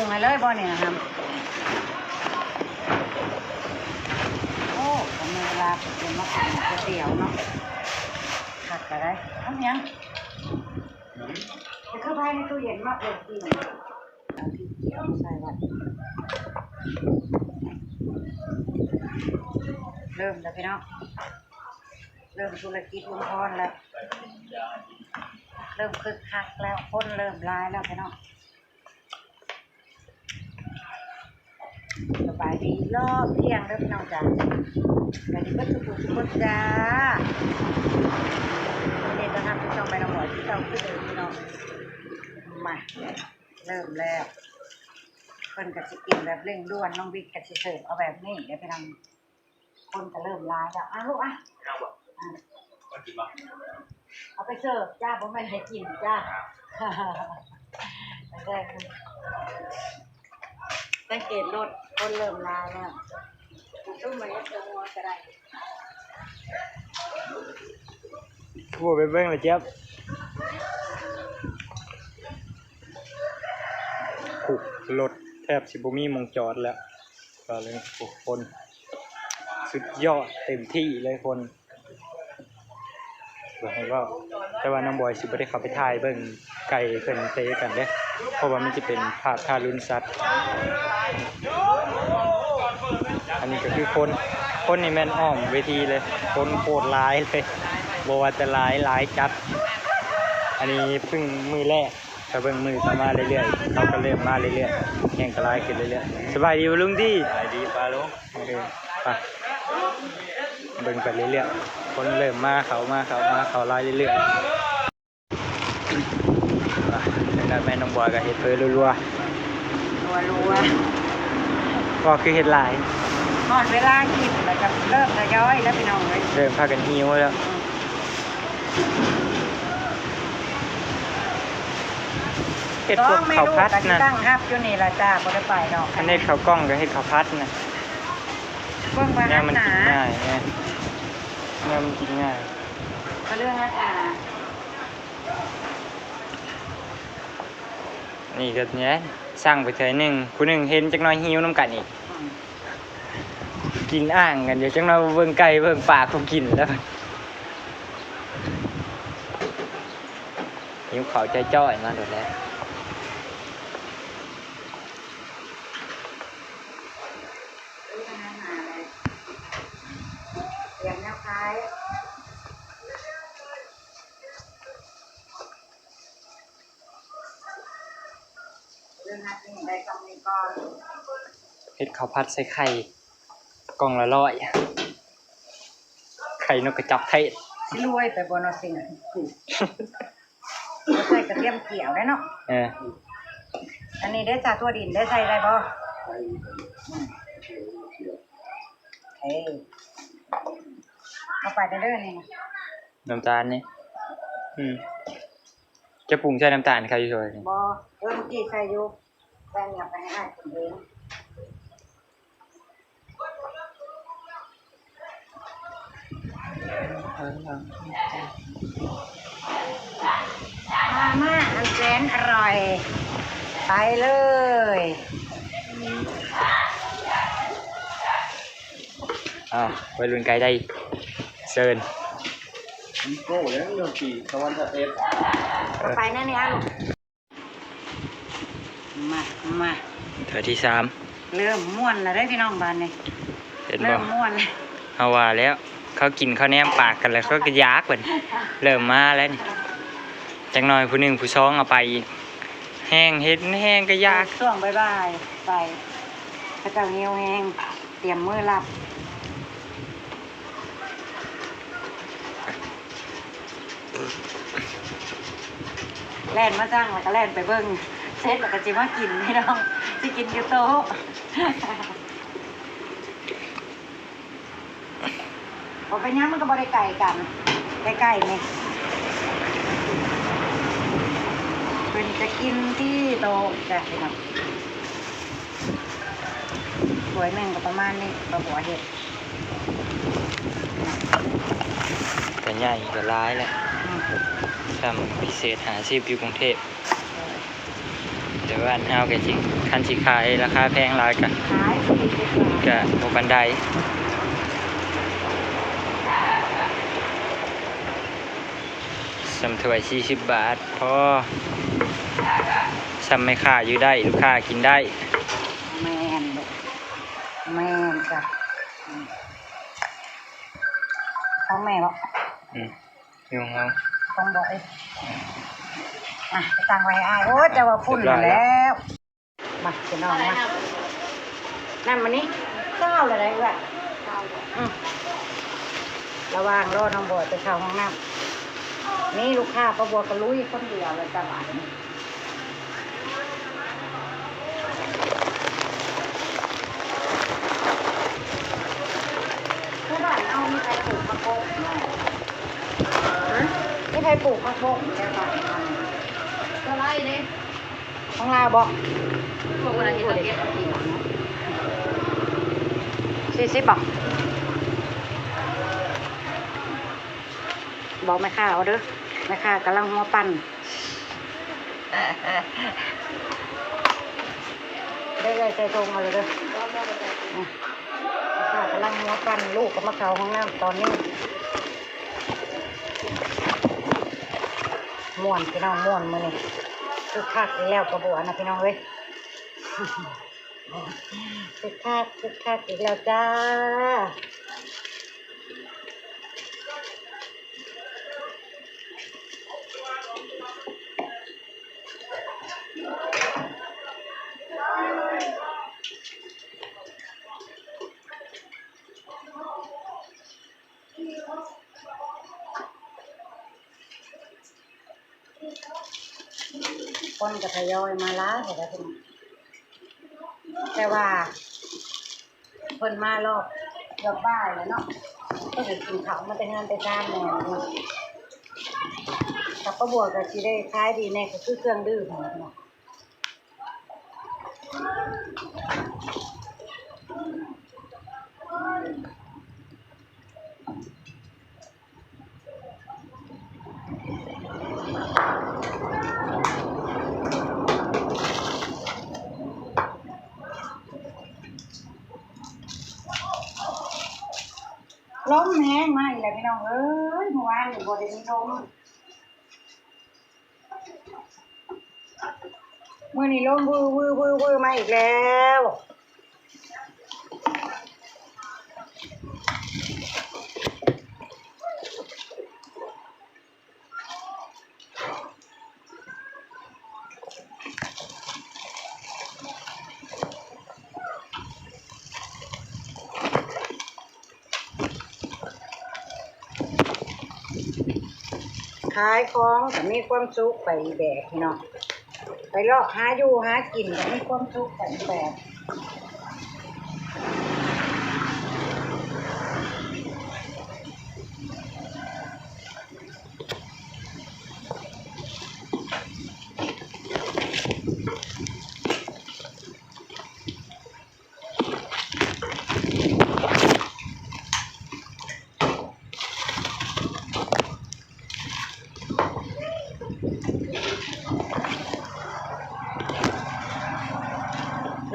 งให้เลยบ่เนี่ยครับโอ้ผมมีเวลาเดี๋ยวมากินก๋วยเตี๋ยวเนาะผัดอะไรทำยังจะเข้าไปในตู้เย็นมากเลยกินเอาที่เกี่ยวใส่วัดเริ่มแล้วพี่น้องเริ่มธุรกิจลุงพรแล้วเริ่มคึกคักแล้วคนเริ่มร้ายแล้วพี่น้องสบายดีรอบเที่ยงเริ่มน้องจ้าสบายดีก็ทุกจ้าเด็กก็ทำที่ต้องไปน้องหมอที่ต้องขึ้นเลยพี่น้องมาเริ่มแล้วคนกับสิกินแบบเร่งด่วนน้องบิ๊กกับสิเสิร์ฟเอาแบบนี้เดี๋ยวไปทำคนจะเริ่มร้ายแล้วลูกเอาไปเสิร์ฟจ้าผมไม่ให้กินจ้าไม่ได้สังเกตรถคนเริ่มลาแล้วตู้มันก็จะมัวก็ได้กูไปเบิ้งเลยเจี๊ยบขุกรถแทบสิบุมีมงจอดแล้วก็เลยคนสุดยอดเต็มที่เลยคนบอกให้ว่าแต่ว่าน้องบอยสิบ่ได้เข้าไปถ่ายเบิ่งไก่เพิ่นเตะกันเด้เพราะว่ามันจะเป็นภาพทารุณสัตว์อันนี้ก็คือคนนี่แม่นอ้อมเวทีเลยคนโคตรร้ายเลยบ่ว่าจะร้ายจัดอันนี้เพิ่งมือแรกก็เบิ่งมือต่อมาเรื่อยๆเขาก็เริ่มมาเรื่อยๆแข่งก็ร้ายขึ้นเรื่อยๆสบายดีบ่ลุงที่สบายดีป้าลุงโอเคไปเบิ่งไปเรื่อยๆคนเริ่มมาเขาไล่เรื่อยๆแล้วแม่น้องบอยก็เฮ็ดเพิ่นรัวก็คือเฮ็ดหลายหมดเวลากินแล้วก็เริ่มทยอยแล้วพี่น้องเลยเริ่มพากันหิวแล้วเฮ็ดพวกข้าวผัดนั่นตั้งครับอยู่นี่ล่ะจ้าบ่ได้ไปดอกอันนี้ข้าวกล้องก็เฮ็ดข้าวผัดน่ะเนี่ยมันกินง่ายเนี่ยมันกินง่ายก็เรื่องอาหารนี่ก็เนี่ยสั่งไปเฉยหนึ่งผู้หนึ่งเห็นจักหน่อยหิวน้ำกันอีกกินอ่างกันเดี๋ยวจักหน่อยเบิ่งไก่เบิ่งปลาเขากินแล้วหิวเขาใจจ้อยมาโดดแล้วเรียนแนวคล้ายเรื่องนัดนี่ได้กำนี้ก่อนเฮ็ดข้าวผัดใส่ไข่กล่องละ100ไข่นกกระจอกเทศสิรวยไปบ่เนาะสิ่งบ่ใส่กระเทียมเกี่ยวได้เนาะอันนี้ได้จากตัวดินได้ใส่อะไรบ่เฮ้ยเอาไปได้เลยนี่น้ำตาลนี่จะปรุงใส่น้ำตาลใครอยู่ช่วยบ่เมื่อกี้ใส่อยู่แป้งอย่าไปให้กินเองมาอันแสนอร่อยไปเลยวัยรุ่นไกลได้เซิร์นโก้แล้วเรื่องกี่ตะวันตะเอ็ดไปนั่นนี่ฮะลูกมาเธอที่3เริ่มม่วนแล้วได้พี่น้องบ้านนี่เริ่มม่วนเอาว่าแล้วเขากินข้าวแนมปากกันแล้วเขาก็ยากเหมือนเริ่มมาแล้วนี่จังหน่อยผู้หนึ่งผู้สองเอาไปแห้งเห็ดแห้งก็ยากช่วงบ่ายไปพระเจ้าเงี้ยวแห้งเตรียมมือรับแล่นมาจ้างแล้วก็แล่นไปเบิ้งเซ็ตแล้วก็จิมากินพี่น้องจะกินอยู่โต๊ะพอไปย่างมันก็บริไก่กันใกล้ๆนี่เป็นจะกินที่โต๊ะจ้ะพี่น้องสวยหนึ่งก็ประมาณนี้กระบอกเห็ดแต่ใหญ่ก็ร้ายแหละทำพิเศษหาชีพอยู่กรุงเทพ แต่ว่าอันเฮาก็สิคันสิขายราคาแพงหลายก็ ขาย40 บาท บ่ปานใดสำถ้วย40 บาทพอซ้ำไม่ค่าอยู่ได้ลูกค้ากินได้ แม่นลูกแม่นจ้ะของแม่บอก ยุงเอา ต้องบอกเองอ่ะไปตั้งไว้อ้ายโอ้ยจะว่าพุ่นแล้วมาจะนอนมานั่นมานี่เก้าอะไรวะระวังรอน้องบัวไปเข้าห้องน้ำนี่ลูกค้าประบัวกระลุยคนเดียวเลยจ้ะหลานเพื่อนบ้านเอามีใครปลูกมะโขกไม่ใครปลูกมะโขกแค่บ้านก็ไล่ดิของลาบอกบอกว่าที่เราเก็บ40 บาทบอกแม่ค้าเอาเด้อแม่ค้ากำลังหัวปั่นได้เลยใจตรงมาเลยเด้อแม่ค้ากำลังหัวปั่นลูกกับมะเขาห้องน้ำตอนนี้ม่วนพี่น้องม่วนมื้อนี้คือคักแล้วกระบวนนะพี่น้องเว้ยคือคักอีกแล้วจ้าคนก็ทยอยมาล้าแต่ละทีแต่ว่าเพิ่นมารอบบ่ายแล้วเนาะก็จะกินข้าวมันเป็นงานไปตามแนวเนาะกับป้าบัวก็สิได้ขายดีแน่ก็คือเครื่องดื่มเนาะลมแห้งมากเลยพี่น้องเอ้ยเมื่อวานอยู่บ่ได้มีลมมื้อนี้ลมวือมาอีกแล้วขายของก็มีความสุขไปแบบพี่น้องไปเลาะหาอยู่หากินก็มีความสุขไปแบบ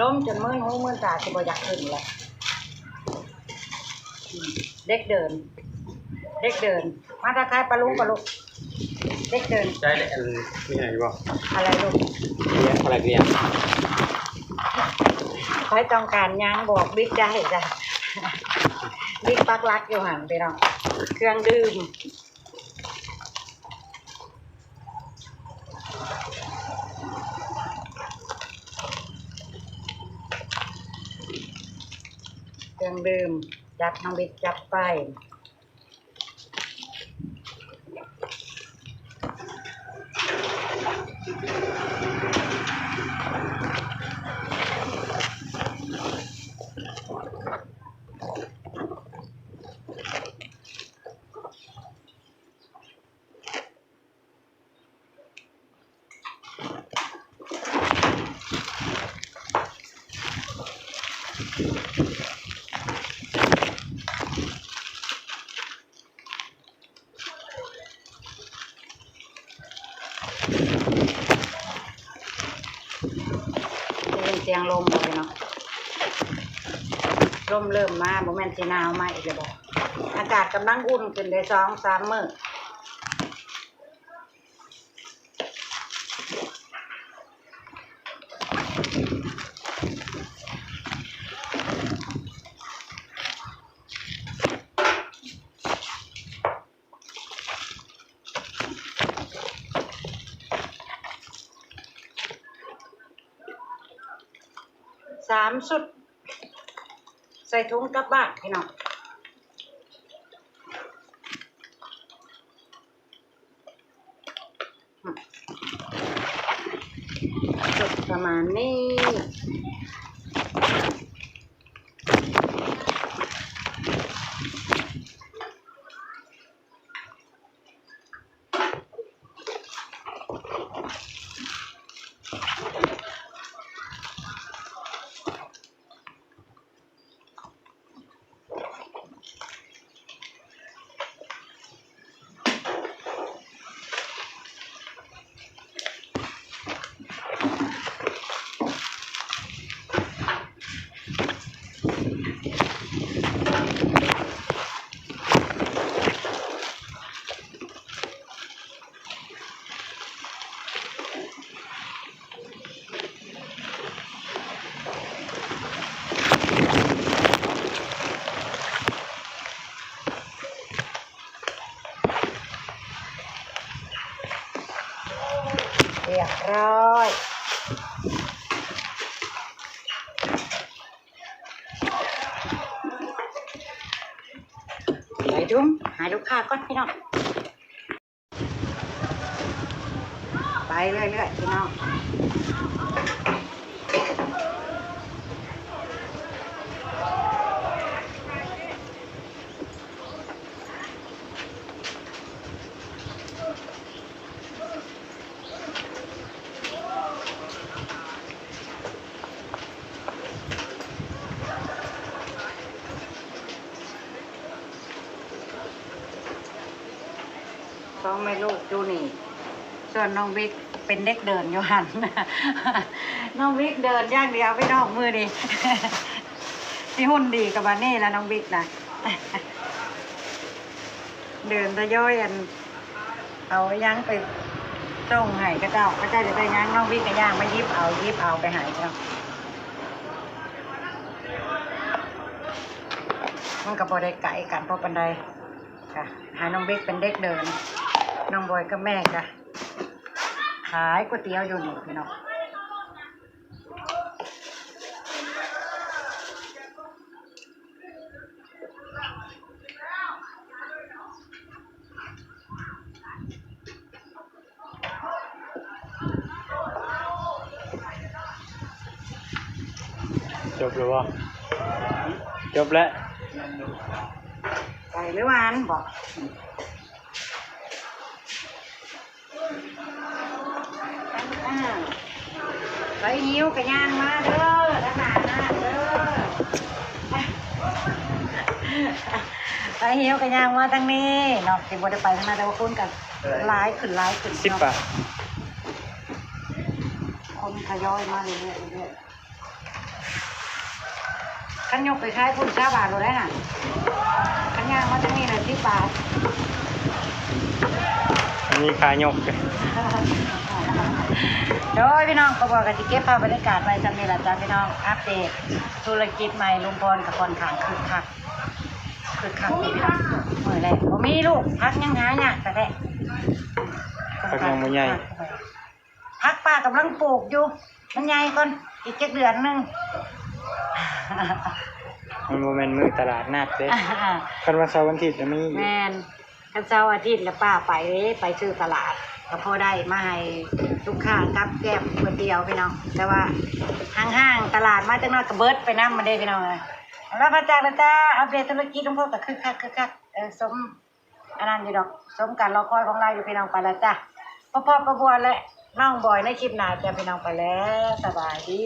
ล้มจนมื้อหูมื้อตาสิบ่อยากขึ้นเลยเด็กเดินมาทักทายปลาลุงเด็กเดิน ใช่เลยมีไหนบ่ อะไรลูก เรียนอะไรเรียน ใครต้องการยังบอกบิ๊กได้จ้ะ บิ๊กปักลักอยู่หันไปน้องเครื่องดื่มจับน้องบิ๊กจับไป เสียงลมเลยเนาะลมเริ่มมาโมเมนต์ที่หนาวมาอีกแล้วบอกอากาศกำลังอุ่นขึ้นได้2-3 มื้อ3 ชุดใส่ถุงกลับบ้านพี่น้องชุดประมาณนี้เรียบร้อยไปดุ้งหาลูกค้าก่อนพี่น้องไปเรื่อยๆพี่น้องสองแม่ลูกดูนี่ส่วนน้องบิ๊กเป็นเด็กเดินอยู่หัน น้องบิ๊กเดินอย่างเดียวไม่นอกมือดิ ที่หุ่นดีกับวันนี้แล้วน้องบิ๊กนะ เดินตะย้อยอันเอาย่างไปส่งให้กระเจ้าจะไปย่างน้องบิ๊กกับย่างมายิบเอาไปใหายเจ้ามันกับบอได้ไก่กันเพราะปันใดค่ะหาน้องบิ๊กเป็นเด็กเดินน้องบอยกับแม่ค่ะขายก๋วยเตี๋ยวอยู่นี่พี่น้องจบหรือวะจบแล้วไก่หรือหวานบอกไปหิวกับย่างมาเด้อทหารนะเด้อไปหิวกับย่างมาทางนี้เนาะที่บ่ได้ไปทางนั้นแต่ว่าคนกันร้ายขึ้น10 บาทคนทยอยมาเรื่อยขันยกไปขายคุณ10 บาทเลยได้น่ะขันย่างมาทางนี้เลย10 บาทอันนี้ขายกเลย โดยพี่น้องก็บอกกันที่เก็บภาพบรรยากาศไว้จำนี่แหละจ้าพี่น้องอัปเดตธุรกิจใหม่ลุงพลกับคนขางคึกคักนี่พี่น้องเมื่อไรผมมีลูกพักยังหาเนี่ยแต่แท้ พักยังไม่ใหญ่พักป้ากำลังปลูกอยู่มันใหญ่ก่อนอีก7 เดือนนึงมันโมเมนต์มือตลาดนัดเด้คันวันเสาร์วันอาทิตย์จะมีแมนคันเสาร์อาทิตย์แล้วป้าไปซื้อตลาดก็พอได้มาให้ลูกค้ากับแก้มก๋วยเตี๋ยวพี่น้องแต่ว่าห้างๆตลาดมาจังน้อยก็เบิดไปน้ำมาได้พี่น้องเลยแล้วมาจากแล้วจ้าอัปเดตธุรกิจของพวกก็คึกคักสมอันนั้นอยู่ดอกสมการรอคอยของเราอยู่พี่น้องไปแล้วจ้าพ่อประบวนและน้องบอยในคลิปหน้าจะพี่น้องไปแล้วสบายดี